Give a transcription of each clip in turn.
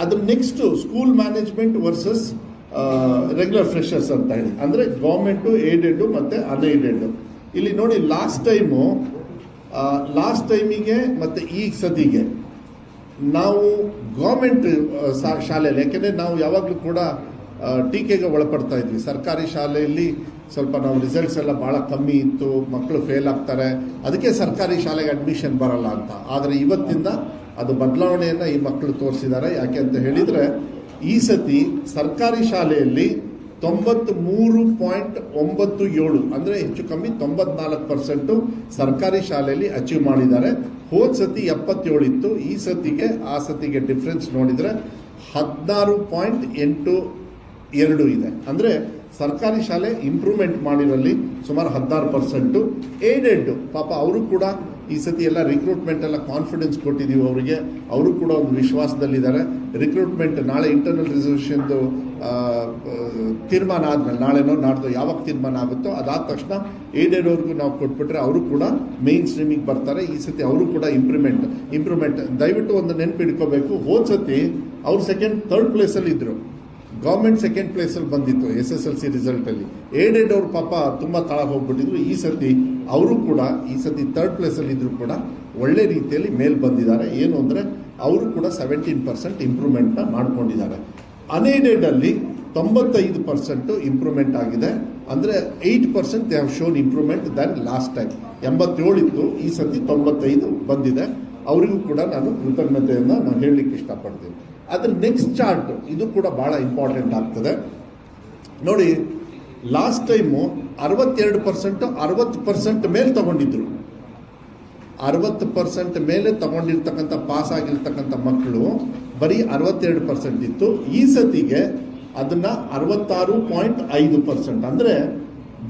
ಅದ್ರ next school management versus regular freshers ಅಂತ ಹೇಳಿ, ಅಂದರೆ ಗೌರ್ಮೆಂಟು, ಏಡೆಡ್ ಮತ್ತು ಅನ್ಏಡೆಡ್. ಇಲ್ಲಿ ನೋಡಿ, ಲಾಸ್ಟ್ ಟೈಮಿಗೆ ಮತ್ತು ಈ ಸತಿಗೆ ನಾವು ಗೌರ್ಮೆಂಟ್ ಶಾಲೆಯಲ್ಲಿ, ಯಾಕೆಂದರೆ ನಾವು ಯಾವಾಗಲೂ ಕೂಡ ಟೀಕೆಗೆ ಒಳಪಡ್ತಾ ಇದ್ವಿ. ಸರ್ಕಾರಿ ಶಾಲೆಯಲ್ಲಿ ಸ್ವಲ್ಪ ನಾವು ರಿಸಲ್ಟ್ಸ್ ಎಲ್ಲ ಭಾಳ ಕಮ್ಮಿ ಇತ್ತು, ಮಕ್ಕಳು ಫೇಲ್ ಆಗ್ತಾರೆ, ಅದಕ್ಕೆ ಸರ್ಕಾರಿ ಶಾಲೆಗೆ ಅಡ್ಮಿಷನ್ ಬರಲ್ಲ ಅಂತ. ಆದರೆ ಇವತ್ತಿಂದ ಅದು ಬದಲಾವಣೆಯನ್ನು ಈ ಮಕ್ಕಳು ತೋರಿಸಿದ್ದಾರೆ. ಯಾಕೆ ಅಂತ ಹೇಳಿದರೆ, ಈ ಸತಿ ಸರ್ಕಾರಿ ಶಾಲೆಯಲ್ಲಿ 93.97, ಅಂದರೆ ಹೆಚ್ಚು ಕಮ್ಮಿ 94% ಸರ್ಕಾರಿ ಶಾಲೆಯಲ್ಲಿ ಅಚೀವ್ ಮಾಡಿದ್ದಾರೆ. ಹೋದ ಸತಿ 77 ಇತ್ತು, ಈ ಸತಿಗೆ ಆ ಸತಿಗೆ ಡಿಫ್ರೆನ್ಸ್ ನೋಡಿದರೆ 16.82 ಇದೆ. ಅಂದರೆ ಸರ್ಕಾರಿ ಶಾಲೆ ಇಂಪ್ರೂವ್ಮೆಂಟ್ ಮಾಡಿರಲ್ಲಿ ಸುಮಾರು 16%. ಏಡೆಡ್ ಪಾಪ ಅವರು ಕೂಡ ಈ ಸತಿ ಎಲ್ಲ ರಿಕ್ರೂಟ್ಮೆಂಟ್ ಎಲ್ಲ ಕಾನ್ಫಿಡೆನ್ಸ್ ಕೊಟ್ಟಿದ್ದೀವಿ ಅವರಿಗೆ, ಅವರು ಕೂಡ ಒಂದು ವಿಶ್ವಾಸದಲ್ಲಿದ್ದಾರೆ. ರಿಕ್ರೂಟ್ಮೆಂಟ್ ನಾಳೆ ಇಂಟರ್ನಲ್ ರಿಸರ್ವೇಷನ್ದು ತೀರ್ಮಾನ ಆದಮೇಲೆ, ನಾಳೆನೋ ನಾಡ್ದು ಯಾವಾಗ ತೀರ್ಮಾನ ಆಗುತ್ತೋ ಅದಾದ ತಕ್ಷಣ ಏಡೆಡ್ ಅವ್ರಿಗೂ ನಾವು ಕೊಟ್ಬಿಟ್ರೆ ಅವರು ಕೂಡ ಮೇನ್ ಸ್ಟ್ರೀಮಿಗೆ ಬರ್ತಾರೆ. ಈ ಸತಿ ಅವರು ಕೂಡ ಇಂಪ್ರೂವ್ಮೆಂಟ್ ದಯವಿಟ್ಟು ಒಂದು ನೆನಪಿಡ್ಕೋಬೇಕು. ಹೋದ ಸತಿ ಅವ್ರು ಸೆಕೆಂಡ್, ಥರ್ಡ್ ಪ್ಲೇಸಲ್ಲಿ ಇದ್ದರು, ಗೌರ್ಮೆಂಟ್ ಸೆಕೆಂಡ್ ಪ್ಲೇಸಲ್ಲಿ ಬಂದಿತ್ತು SSLC ರಿಸಲ್ಟಲ್ಲಿ. ಏಡೆಡ್ ಅವ್ರ ಪಾಪ ತುಂಬ ತಳ ಹೋಗ್ಬಿಟ್ಟಿದ್ರು. ಈ ಸತಿ ಅವರು ಕೂಡ ಈ ಸತಿ ಥರ್ಡ್ ಪ್ಲೇಸಲ್ಲಿ ಇದ್ದರೂ ಕೂಡ ಒಳ್ಳೆ ರೀತಿಯಲ್ಲಿ ಮೇಲ್ ಬಂದಿದ್ದಾರೆ. ಏನು ಅಂದರೆ ಅವರು ಕೂಡ 17% ಇಂಪ್ರೂವ್ಮೆಂಟ್ನ ಮಾಡ್ಕೊಂಡಿದ್ದಾರೆ. ಅನ್ಏಡೆಡಲ್ಲಿ 95% ಇಂಪ್ರೂವ್ಮೆಂಟ್ ಆಗಿದೆ. ಅಂದರೆ 8% they have shown improvement than last time. 87 ಇತ್ತು, ಈ ಸತಿ 95 ಬಂದಿದೆ. ಅವರಿಗೂ ಕೂಡ ನಾನು ಕೃತಜ್ಞತೆಯನ್ನು ನಾನು ಹೇಳಲಿಕ್ಕೆ ಇಷ್ಟಪಡ್ತೀನಿ. ಅದ್ರ ನೆಕ್ಸ್ಟ್ ಚಾರ್ಟ್ ಇದು ಕೂಡ ಭಾಳ ಇಂಪಾರ್ಟೆಂಟ್ ಆಗ್ತದೆ ನೋಡಿ. ಲಾಸ್ಟ್ ಟೈಮು 62% 60% ಮೇಲೆ ತಗೊಂಡಿದ್ರು. 60% ಮೇಲೆ ತಗೊಂಡಿರ್ತಕ್ಕಂಥ ಪಾಸ್ ಆಗಿರ್ತಕ್ಕಂಥ ಮಕ್ಕಳು ಬರೀ 62% ಇತ್ತು. ಈ ಸತಿಗೆ ಅದನ್ನು 66.5%, ಅಂದರೆ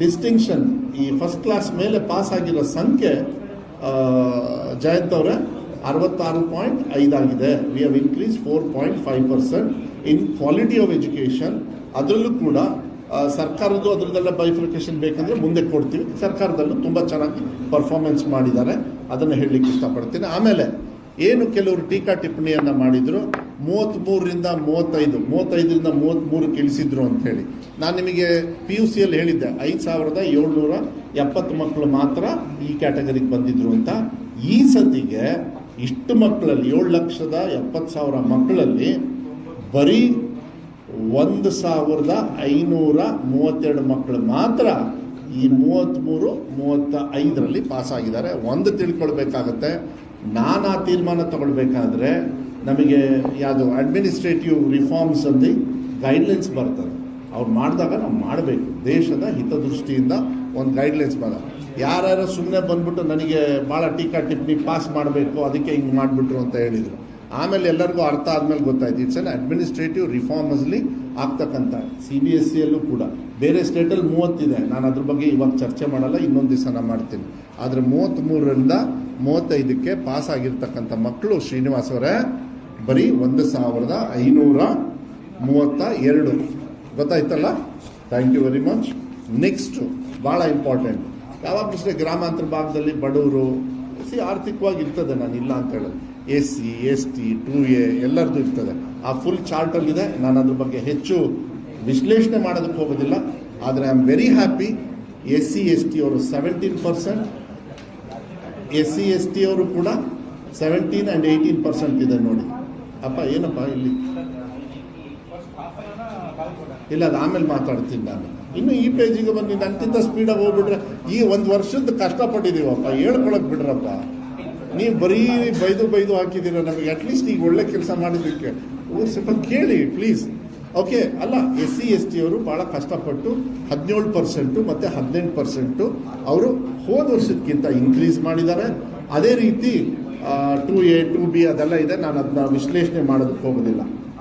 ಡಿಸ್ಟಿಂಕ್ಷನ್ ಈ ಫಸ್ಟ್ ಕ್ಲಾಸ್ ಮೇಲೆ ಪಾಸ್ ಆಗಿರೋ ಸಂಖ್ಯೆ ಜಯಂತ್ ಅವರೇ 66.5 ಆಗಿದೆ. We have increase 4.5% in quality of education. ಅದರಲ್ಲೂ ಕೂಡ ಸರ್ಕಾರದ್ದು ಅದರದ್ದೆಲ್ಲ ಬೈಫಿಕೇಶನ್ ಬೇಕಂದರೆ ಮುಂದೆ ಕೊಡ್ತೀವಿ. ಸರ್ಕಾರದಲ್ಲೂ ತುಂಬ ಚೆನ್ನಾಗಿ ಪರ್ಫಾರ್ಮೆನ್ಸ್ ಮಾಡಿದ್ದಾರೆ, ಅದನ್ನು ಹೇಳಲಿಕ್ಕೆ ಇಷ್ಟಪಡ್ತೀನಿ. ಆಮೇಲೆ ಏನು ಕೆಲವರು ಟೀಕಾ ಟಿಪ್ಪಣಿಯನ್ನು ಮಾಡಿದರು, 33ರಿಂದ 35, 35ರಿಂದ 33 ಇಳಿಸಿದ್ರು ಅಂತ ಹೇಳಿ. ನಾನು ನಿಮಗೆ PUCಯಲ್ಲಿ ಹೇಳಿದ್ದೆ 5770 ಮಕ್ಕಳು ಮಾತ್ರ ಈ ಕ್ಯಾಟಗರಿಗೆ ಬಂದಿದ್ರು ಅಂತ. ಈ ಸತಿಗೆ ಇಷ್ಟು ಮಕ್ಕಳಲ್ಲಿ 7,70,000 ಮಕ್ಕಳಲ್ಲಿ ಬರೀ 1,532 ಮಕ್ಕಳು ಮಾತ್ರ ಈ 33-35ರಲ್ಲಿ ಪಾಸ್ ಆಗಿದ್ದಾರೆ. ಒಂದು ತಿಳ್ಕೊಳ್ಬೇಕಾಗತ್ತೆ, ನಾನು ಆ ತೀರ್ಮಾನ ತಗೊಳ್ಬೇಕಾದ್ರೆ ನಮಗೆ ಯಾವುದು ಅಡ್ಮಿನಿಸ್ಟ್ರೇಟಿವ್ ರಿಫಾರ್ಮ್ಸ್ ಅಲ್ಲಿ ಗೈಡ್ಲೈನ್ಸ್ ಬರ್ತದೆ. ಅವ್ರು ಮಾಡಿದಾಗ ನಾವು ಮಾಡಬೇಕು. ದೇಶದ ಹಿತದೃಷ್ಟಿಯಿಂದ ಒಂದು ಗೈಡ್ಲೈನ್ಸ್ ಬರ. ಯಾರ್ಯಾರು ಸುಮ್ಮನೆ ಬಂದ್ಬಿಟ್ಟು ನನಗೆ ಭಾಳ ಟೀಕಾ ಟಿಪ್ಪಣಿ ಪಾಸ್ ಮಾಡಬೇಕು, ಅದಕ್ಕೆ ಹಿಂಗೆ ಮಾಡಿಬಿಟ್ರು ಅಂತ ಹೇಳಿದರು. ಆಮೇಲೆ ಎಲ್ಲರಿಗೂ ಅರ್ಥ ಆದಮೇಲೆ ಗೊತ್ತಾಯ್ತು ಇಟ್ಸ್ ಅನ್ ಅಡ್ಮಿನಿಸ್ಟ್ರೇಟಿವ್ ರಿಫಾರ್ಮಸ್ಲಿ ಆಗ್ತಕ್ಕಂಥ. CBSEಯಲ್ಲೂ ಕೂಡ ಬೇರೆ ಸ್ಟೇಟಲ್ಲಿ 30 ಇದೆ, ನಾನು ಅದ್ರ ಬಗ್ಗೆ ಇವಾಗ ಚರ್ಚೆ ಮಾಡಲ್ಲ, ಇನ್ನೊಂದು ದಿವಸ ನಾನು ಮಾಡ್ತೀನಿ. ಆದರೆ 33ರಿಂದ 35ಕ್ಕೆ ಪಾಸ್ ಆಗಿರ್ತಕ್ಕಂಥ ಮಕ್ಕಳು ಶ್ರೀನಿವಾಸ್ ಅವರೇ ಬರೀ 1,532. ಗೊತ್ತಾಯ್ತಲ್ಲ? Thank you very much. Next ಭಾಳ ಇಂಪಾರ್ಟೆಂಟ್, ಯಾವಾಗಲೂ ಅಷ್ಟೇ ಗ್ರಾಮಾಂತರ ಭಾಗದಲ್ಲಿ ಬಡವರು ಆರ್ಥಿಕವಾಗಿ ಇರ್ತದೆ, ನಾನು ಇಲ್ಲ ಅಂತ ಹೇಳೋದು. SC ST 2A ಎಲ್ಲರದ್ದು ಇರ್ತದೆ. ಆ ಫುಲ್ ಚಾರ್ಟಲ್ಲಿದೆ. ನಾನು ಅದ್ರ ಬಗ್ಗೆ ಹೆಚ್ಚು ವಿಶ್ಲೇಷಣೆ ಮಾಡೋದಕ್ಕೆ ಹೋಗೋದಿಲ್ಲ. ಆದರೆ I am very happy. SC ST ಅವರು 17%, SC ST ಅವರು ಕೂಡ 17 and 18% ಇದೆ ನೋಡಿ. ಅಪ್ಪ ಏನಪ್ಪ ಇಲ್ಲಿ ಇಲ್ಲ, ಅದು ಆಮೇಲೆ ಮಾತಾಡ್ತೀನಿ ನಾನು. ಇನ್ನು ಈ ಪೇಜಿಗೆ ಬನ್ನಿ, ನಂತಿಂತ ಸ್ಪೀಡಾಗಿ ಹೋಗ್ಬಿಟ್ರೆ ಈ ಒಂದು ವರ್ಷದ ಕಷ್ಟಪಟ್ಟಿದ್ದೀವಪ್ಪ, ಹೇಳ್ಕೊಳಕ್ಕೆ ಬಿಡ್ರಪ್ಪ. ನೀವು ಬರೀ ಬೈದು ಹಾಕಿದ್ದೀರ ನಮಗೆ. ಅಟ್ಲೀಸ್ಟ್ ಈಗ ಒಳ್ಳೆ ಕೆಲಸ ಮಾಡಿದ್ದಕ್ಕೆ ಸ್ವಲ್ಪ ಕೇಳಿ ಪ್ಲೀಸ್. ಓಕೆ ಅಲ್ಲ, SC ST ಅವರು ಭಾಳ ಕಷ್ಟಪಟ್ಟು 17% ಮತ್ತು 18% ಅವರು ಹೋದ ವರ್ಷಕ್ಕಿಂತ ಇನ್ಕ್ರೀಸ್ ಮಾಡಿದ್ದಾರೆ. ಅದೇ ರೀತಿ 2A 2B ಅದೆಲ್ಲ ಇದೆ, ನಾನು ಅದನ್ನ ವಿಶ್ಲೇಷಣೆ ಮಾಡೋದಕ್ಕೆ ಹೋಗೋದಿಲ್ಲ.